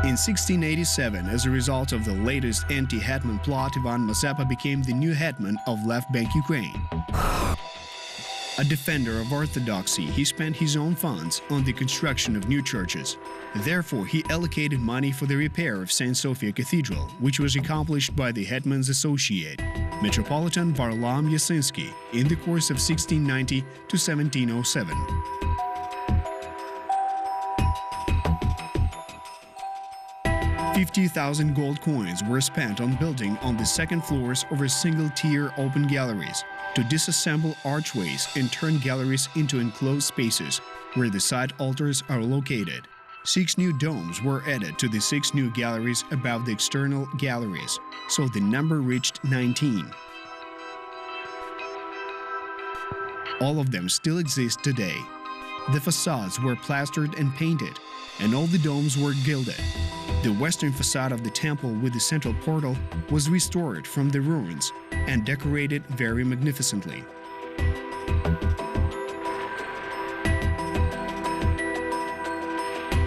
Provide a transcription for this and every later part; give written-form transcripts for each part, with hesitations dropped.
In 1687, as a result of the latest anti-hetman plot, Ivan Mazepa became the new hetman of left bank Ukraine. A defender of orthodoxy, he spent his own funds on the construction of new churches. Therefore, he allocated money for the repair of St. Sophia Cathedral, which was accomplished by the hetman's associate, Metropolitan Varlam Yasynsky, in the course of 1690 to 1707. $50,000 gold coins were spent on building on the second floors over single-tier open galleries to disassemble archways and turn galleries into enclosed spaces where the side altars are located. 6 new domes were added to the 6 new galleries above the external galleries, so the number reached 19. All of them still exist today. The facades were plastered and painted, and all the domes were gilded. The western facade of the temple with the central portal was restored from the ruins and decorated very magnificently.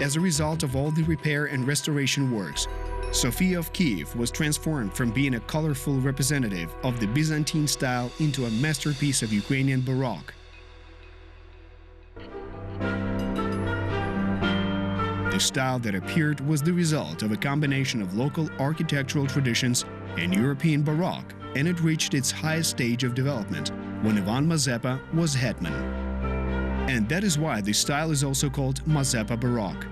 As a result of all the repair and restoration works, Sophia of Kiev was transformed from being a colorful representative of the Byzantine style into a masterpiece of Ukrainian Baroque. The style that appeared was the result of a combination of local architectural traditions and European Baroque, and it reached its highest stage of development when Ivan Mazepa was hetman. And that is why the style is also called Mazepa Baroque.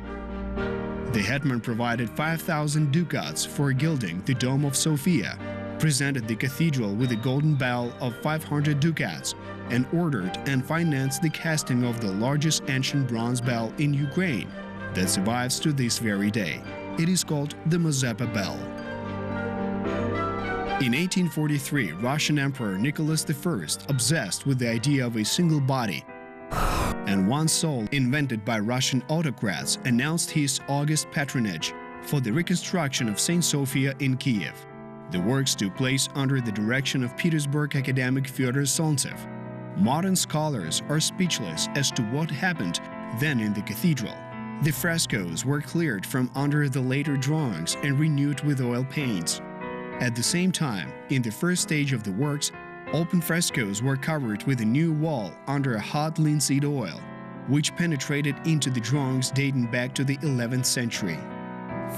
The hetman provided 5,000 ducats for gilding the Dome of Sofia, presented the cathedral with a golden bell of 500 ducats, and ordered and financed the casting of the largest ancient bronze bell in Ukraine that survives to this very day. It is called the Mazepa bell. In 1843, Russian Emperor Nicholas I, obsessed with the idea of a single body and one soul invented by Russian autocrats, announced his august patronage for the reconstruction of St. Sophia in Kiev. The works took place under the direction of Petersburg academic Fyodor Solntsev. Modern scholars are speechless as to what happened then in the cathedral. The frescoes were cleared from under the later drawings and renewed with oil paints. At the same time, in the first stage of the works, open frescoes were covered with a new wall under a hot linseed oil, which penetrated into the drawings dating back to the 11th century.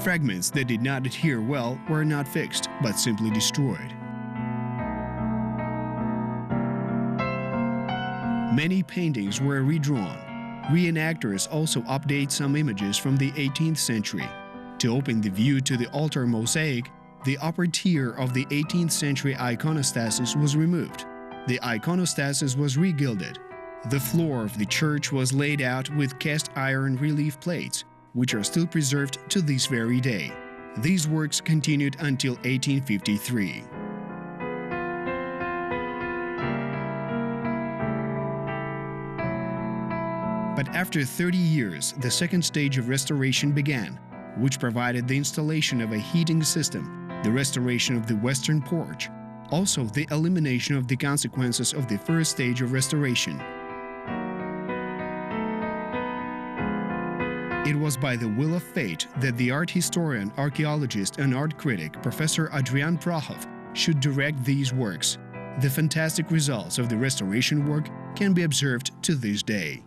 Fragments that did not adhere well were not fixed, but simply destroyed. Many paintings were redrawn. Reenactors also update some images from the 18th century. To open the view to the altar mosaic, the upper tier of the 18th century iconostasis was removed. The iconostasis was regilded. The floor of the church was laid out with cast iron relief plates, which are still preserved to this very day. These works continued until 1853. But after 30 years, the second stage of restoration began, which provided the installation of a heating system, the restoration of the western porch, also the elimination of the consequences of the first stage of restoration. It was by the will of fate that the art historian, archaeologist, and art critic Professor Adrian Prahov should direct these works. The fantastic results of the restoration work can be observed to this day.